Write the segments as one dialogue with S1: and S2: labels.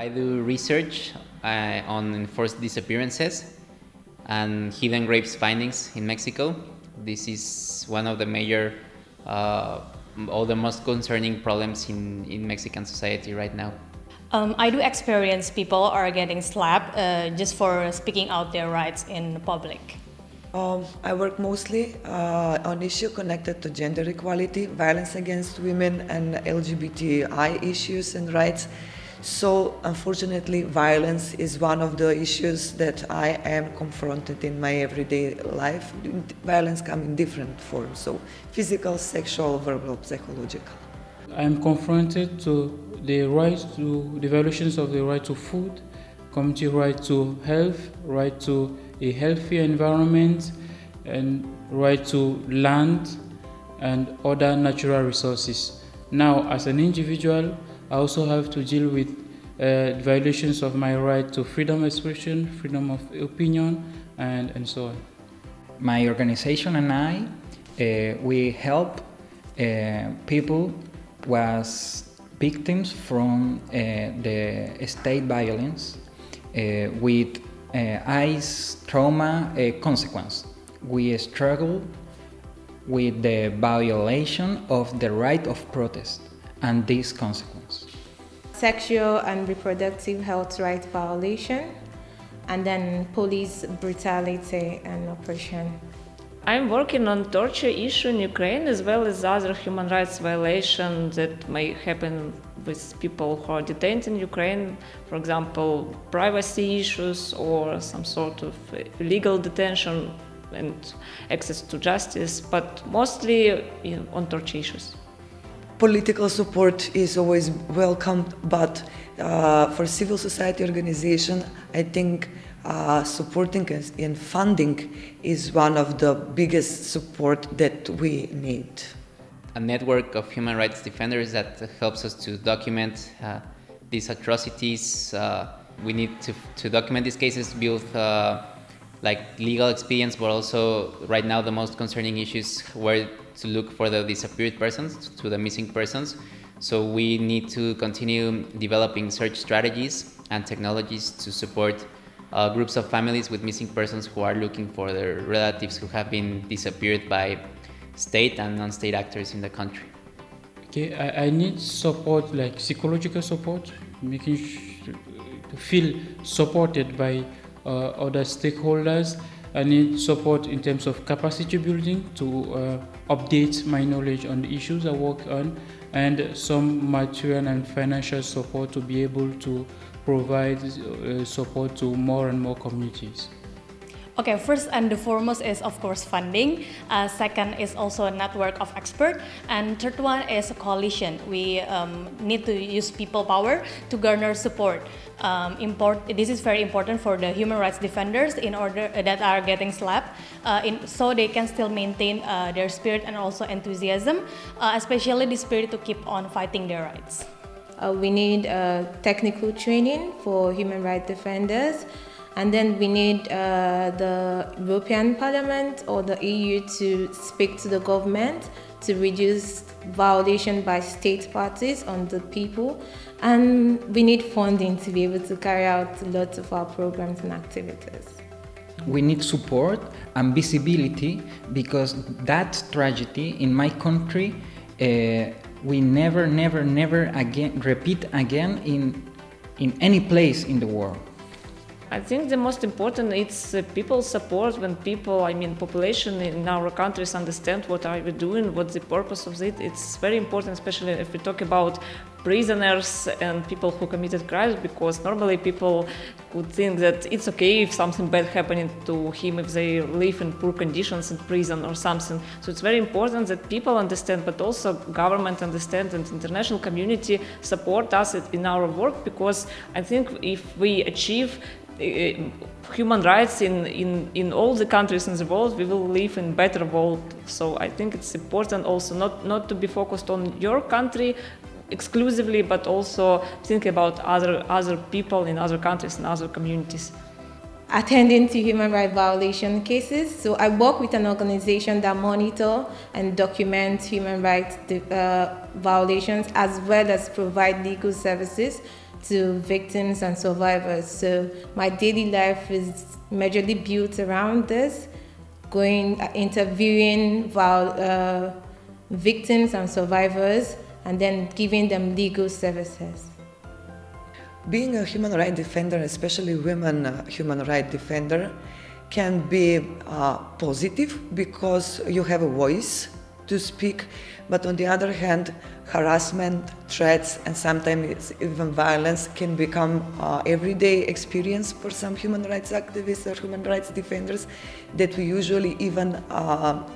S1: I do research on enforced disappearances and hidden graves findings in Mexico. This is one of the major, all the most concerning problems in Mexican society right now.
S2: I do experience people are getting slapped just for speaking out their rights in public.
S3: I work mostly on issues connected to gender equality, violence against women, and LGBTI issues and rights. So, unfortunately, violence is one of the issues that I am confronted in my everyday life. Violence comes in different forms, so physical, sexual, verbal, psychological.
S4: I'm confronted to the violations of the right to food, community right to health, right to a healthy environment, and right to land and other natural resources. Now, as an individual, I also have to deal with violations of my right to freedom of expression, freedom of opinion, and so on.
S5: My organization and I, we help people was victims from the state violence with ICE trauma consequence. We struggle with the violation of the right of protest and this consequence.
S6: Sexual and reproductive health rights violation, and then police brutality and oppression.
S7: I'm working on torture issue in Ukraine as well as other human rights violations that may happen with people who are detained in Ukraine, for example, privacy issues or some sort of illegal detention and access to justice, but mostly on torture issues.
S3: Political support is always welcomed, but for civil society organization, I think supporting and funding is one of the biggest support that we need.
S1: A network of human rights defenders that helps us to document these atrocities. We need to document these cases, both like legal experience, but also right now the most concerning issues where to look for the disappeared persons, to the missing persons. So we need to continue developing search strategies and technologies to support groups of families with missing persons who are looking for their relatives who have been disappeared by state and non-state actors in the country.
S4: Okay, I need support, like psychological support, making to feel supported by other stakeholders. I need support in terms of capacity building to update my knowledge on the issues I work on, and some material and financial support to be able to provide support to more and more communities.
S2: Okay, first and the foremost is of course funding. Second is also a network of experts, and third one is a coalition. We need to use people power to garner support. This is very important for the human rights defenders in order that are getting slapped, so they can still maintain their spirit and also enthusiasm, especially the spirit to keep on fighting their rights.
S6: We need technical training for human rights defenders. And then we need the European Parliament or the EU to speak to the government to reduce violation by state parties on the people. And we need funding to be able to carry out lots of our programs and activities.
S5: We need support and visibility because that tragedy in my country, we never again repeat again in any place in the world.
S7: I think the most important is people's support. When population in our countries understand what are we doing, what's the purpose of it. It's very important, especially if we talk about prisoners and people who committed crimes, because normally people would think that it's okay if something bad happening to him if they live in poor conditions in prison or something. So it's very important that people understand, but also government understand and international community support us in our work, because I think if we achieve human rights in all the countries in the world, we will live in a better world. So I think it's important also not to be focused on your country exclusively, but also think about other people in other countries and other communities.
S6: Attending to human rights violation cases. So I work with an organization that monitor and documents human rights violations, as well as provide legal services to victims and survivors. So my daily life is majorly built around this, interviewing victims and survivors, and then giving them legal services.
S3: Being a human rights defender, especially women human rights defender, can be positive because you have a voice to speak, but on the other hand, harassment, threats, and sometimes even violence can become everyday experience for some human rights activists or human rights defenders that we usually even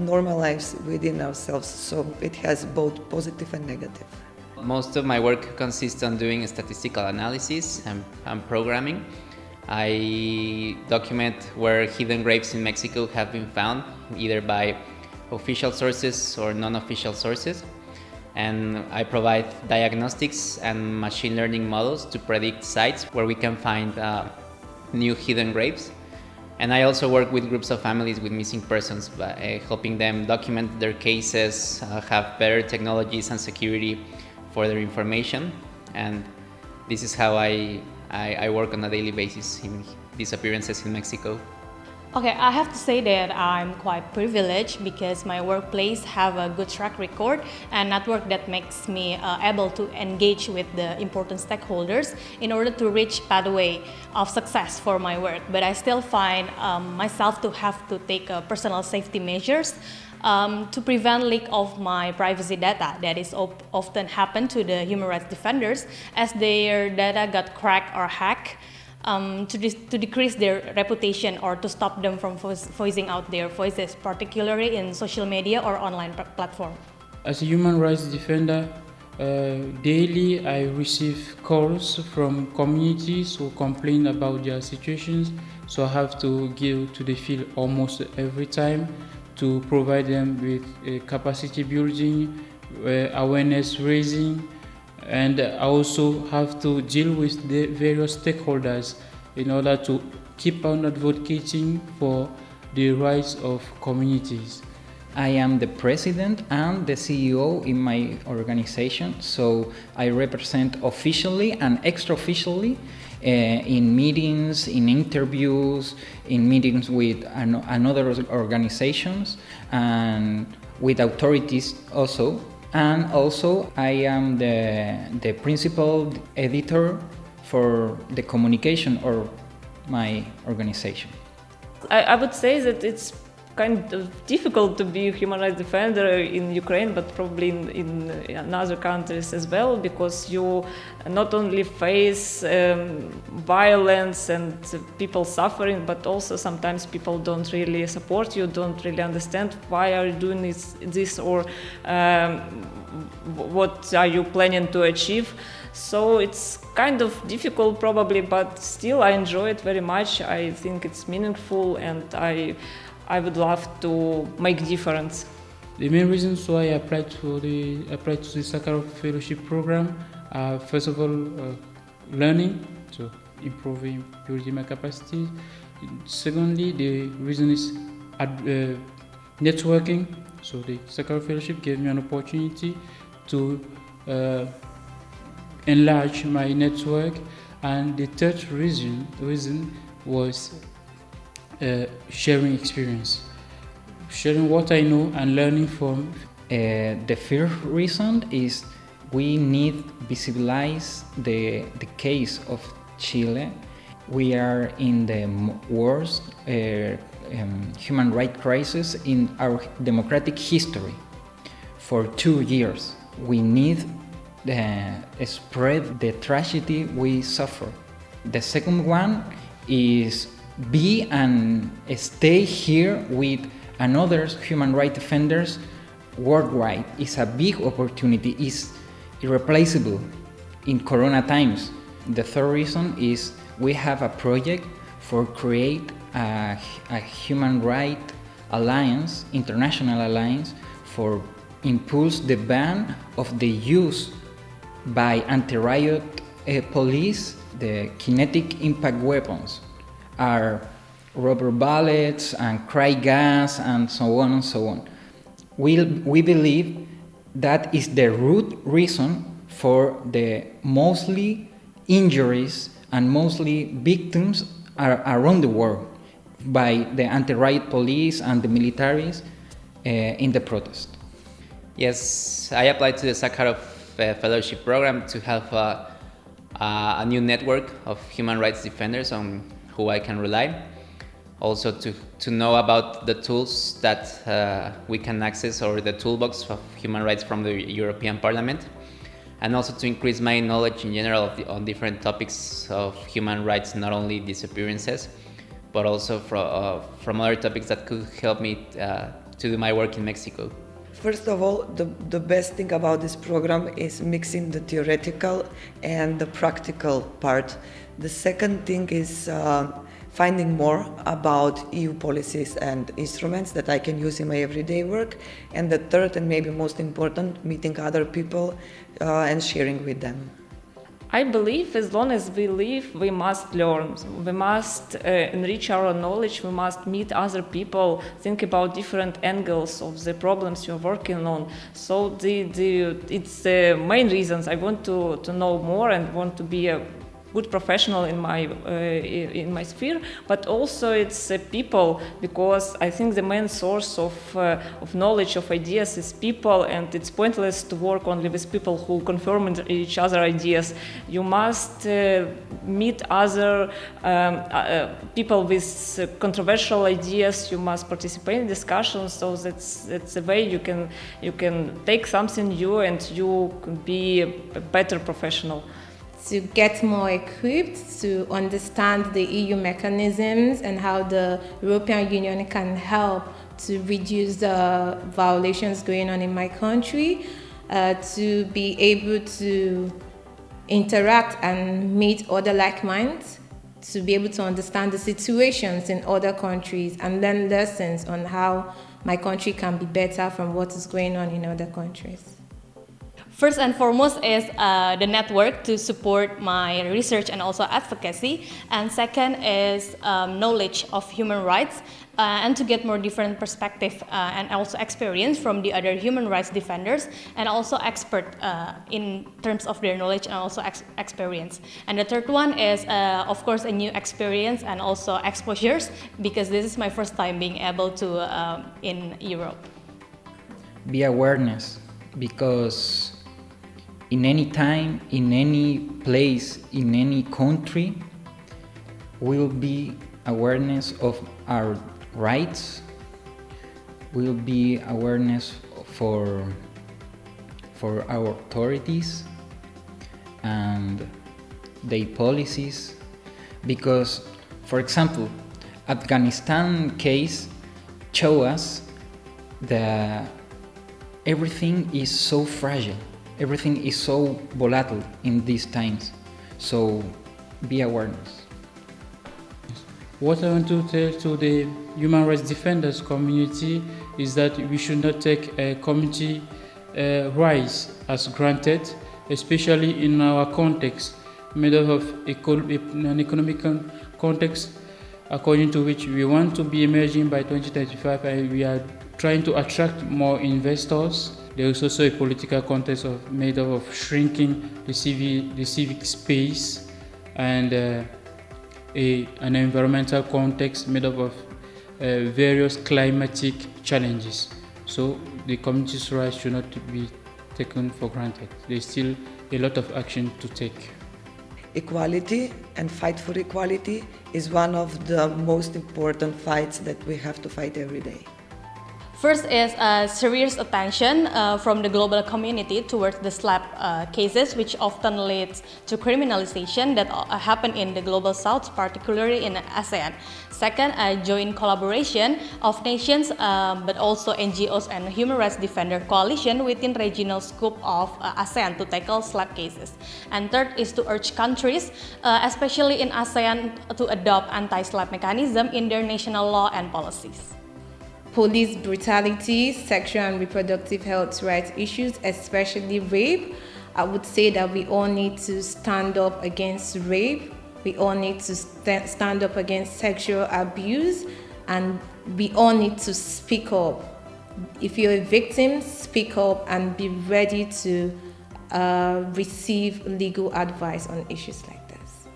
S3: normalize within ourselves. So it has both positive and negative.
S1: Most of my work consists on doing statistical analysis and programming. I document where hidden graves in Mexico have been found, either by official sources or non-official sources. And I provide diagnostics and machine learning models to predict sites where we can find new hidden graves. And I also work with groups of families with missing persons by helping them document their cases, have better technologies and security for their information. And this is how I work on a daily basis in disappearances in Mexico.
S2: Okay, I have to say that I'm quite privileged because my workplace have a good track record and network that makes me able to engage with the important stakeholders in order to reach pathway of success for my work. But I still find myself to have to take personal safety measures to prevent leak of my privacy data that is often happen to the human rights defenders as their data got cracked or hacked. To decrease their reputation or to stop them from voicing out their voices, particularly in social media or online platform.
S4: As a human rights defender, daily I receive calls from communities who complain about their situations, so I have to give to the field almost every time to provide them with capacity building, awareness raising, and I also have to deal with the various stakeholders in order to keep on advocating for the rights of communities.
S5: I am the president and the CEO in my organization, so I represent officially and extra-officially in meetings, in interviews, in meetings with another organizations and with authorities also. And also I am the principal editor for the communication of my organization.
S7: I would say that it's kind of difficult to be a human rights defender in Ukraine, but probably in other countries as well, because you not only face violence and people suffering, but also sometimes people don't really support you, don't really understand why are you doing this or what are you planning to achieve. So it's kind of difficult probably, but still I enjoy it very much. I think it's meaningful and I would love to make difference.
S4: The main reasons why I applied to the Sakharov Fellowship program are first of all learning, so improving, building my capacity. Secondly, the reason is networking. So the Sakharov Fellowship gave me an opportunity to enlarge my network. And the third reason was sharing experience, sharing what I know and learning from.
S5: The first reason is we need to visibilize the case of Chile. We are in the worst human rights crisis in our democratic history for 2 years. We need to spread the tragedy we suffer. The second one is be and stay here with another human rights defenders worldwide. It's a big opportunity. It's irreplaceable in Corona times. The third reason is we have a project for create a human rights alliance, international alliance, for impulse the ban of the use by anti-riot police the kinetic impact weapons. Are rubber bullets and cry gas and so on and so on. We believe that is the root reason for the mostly injuries and mostly victims are around the world by the anti-riot police and the militaries in the protest.
S1: Yes, I applied to the Sakharov Fellowship program to have a new network of human rights defenders on who I can rely. Also to know about the tools that we can access, or the toolbox of human rights from the European Parliament, and also to increase my knowledge in general on different topics of human rights, not only disappearances, but also from other topics that could help me to do my work in Mexico.
S3: First of all, the best thing about this program is mixing the theoretical and the practical part. The second thing is finding more about EU policies and instruments that I can use in my everyday work. And the third, and maybe most important, meeting other people and sharing with them.
S7: I believe as long as we live, we must learn. We must enrich our knowledge. We must meet other people, think about different angles of the problems you're working on. So it's the main reasons I want to know more and want to be a good professional in my sphere, but also it's people, because I think the main source of knowledge, of ideas is people, and it's pointless to work only with people who confirm each other ideas. You must meet other people with controversial ideas. You must participate in discussions, so that's the way you can take something new and you can be a better professional.
S6: To get more equipped to understand the EU mechanisms and how the European Union can help to reduce the violations going on in my country, to be able to interact and meet other like minds, to be able to understand the situations in other countries and learn lessons on how my country can be better from what is going on in other countries.
S2: First and foremost is the network to support my research and also advocacy. And second is knowledge of human rights and to get more different perspective and also experience from the other human rights defenders and also expert in terms of their knowledge and also experience. And the third one is of course a new experience and also exposures, because this is my first time being able to in Europe.
S5: Be awareness, because in any time, in any place, in any country, will be awareness of our rights, will be awareness for our authorities and their policies. Because, for example, Afghanistan case show us that everything is so fragile. Everything is so volatile in these times, so be awareness.
S4: What I want to tell to the human rights defenders community is that we should not take community rights as granted, especially in our context, made up of an economic context, according to which we want to be emerging by 2035, and we are trying to attract more investors. There is also a political context made up of shrinking the civic space, and an environmental context made up of various climatic challenges. So the community's rights should not be taken for granted. There's still a lot of action to take.
S3: Equality and fight for equality is one of the most important fights that we have to fight every day.
S2: First is serious attention from the global community towards the SLAP cases, which often leads to criminalization that happen in the global south, particularly in ASEAN. Second, joint collaboration of nations, but also NGOs and human rights defender coalition within regional scope of ASEAN to tackle SLAP cases. And third is to urge countries, especially in ASEAN, to adopt anti-SLAP mechanism in their national law and policies.
S6: Police brutality, sexual and reproductive health rights issues, especially rape. I would say that we all need to stand up against rape. We all need to stand up against sexual abuse, and we all need to speak up. If you're a victim, speak up and be ready to receive legal advice on issues like this?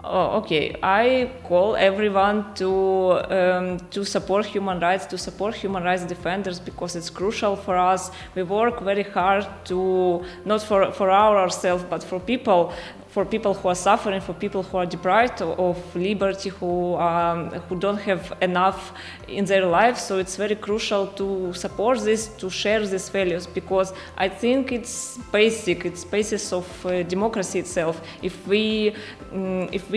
S7: Oh, okay. I call everyone to support human rights, to support human rights defenders, because it's crucial for us. We work very hard to not for ourselves, but for people who are suffering, for people who are deprived of liberty, who don't have enough in their lives. So it's very crucial to support this, to share these values, because I think it's basis of democracy itself. If we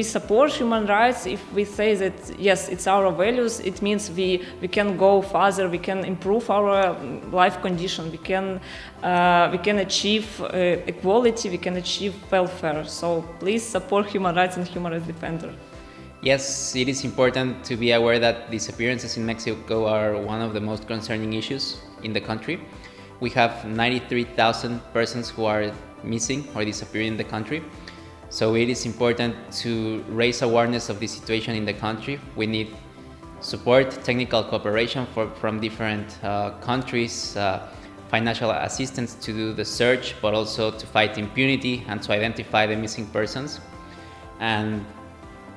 S7: support human rights, if we say that yes, it's our values, it means we can go further, we can improve our life condition, we can achieve equality, we can achieve welfare. So please support human rights and human rights defenders.
S1: Yes, it is important to be aware that disappearances in Mexico are one of the most concerning issues in the country. We have 93,000 persons who are missing or disappearing in the country. So it is important to raise awareness of the situation in the country. We need support, technical cooperation from different countries, financial assistance to do the search, but also to fight impunity and to identify the missing persons. And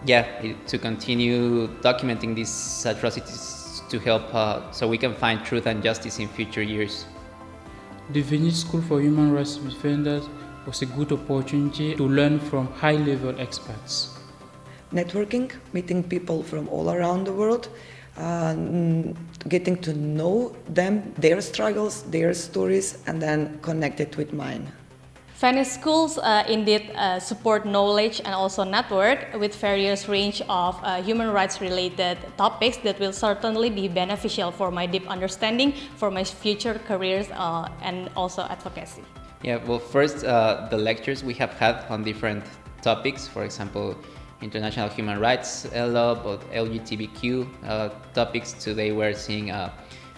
S1: to continue documenting these atrocities to help so we can find truth and justice in future years.
S4: The Venice School for Human Rights Defenders was a good opportunity to learn from high-level experts.
S3: Networking, meeting people from all around the world, getting to know them, their struggles, their stories, and then connect it with mine.
S2: Venice schools indeed support knowledge and also network with various range of human rights related topics that will certainly be beneficial for my deep understanding, for my future careers and also advocacy.
S1: Yeah, well, first, the lectures we have had on different topics, for example, international human rights law, but LGBTQ topics. Today we're seeing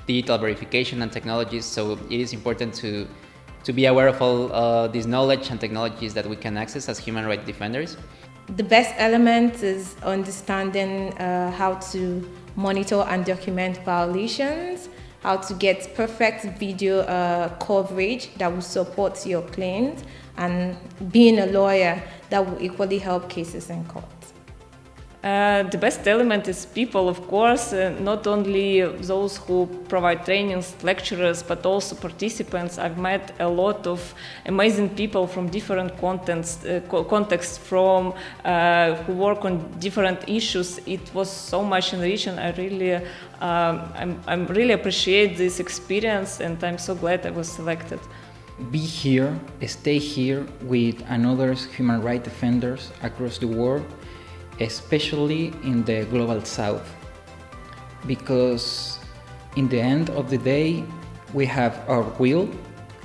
S1: digital verification and technologies, so it is important to be aware of all this knowledge and technologies that we can access as human rights defenders.
S6: The best element is understanding how to monitor and document violations, how to get perfect video coverage that will support your claims, and being a lawyer that will equally help cases in court.
S7: The best element is people, of course, not only those who provide trainings, lecturers, but also participants. I've met a lot of amazing people from different contexts from who work on different issues. It was so much enriching. I really appreciate this experience, and I'm so glad I was selected.
S5: Be here, stay here with another human rights defenders across the world, especially in the global south, because in the end of the day we have our will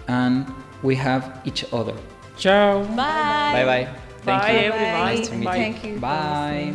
S5: and we have each other.
S4: Ciao.
S2: Bye.
S1: Bye bye. Thank
S7: Bye,
S1: you.
S7: everyone.
S1: Nice to meet you.
S6: Thank you.
S5: Bye.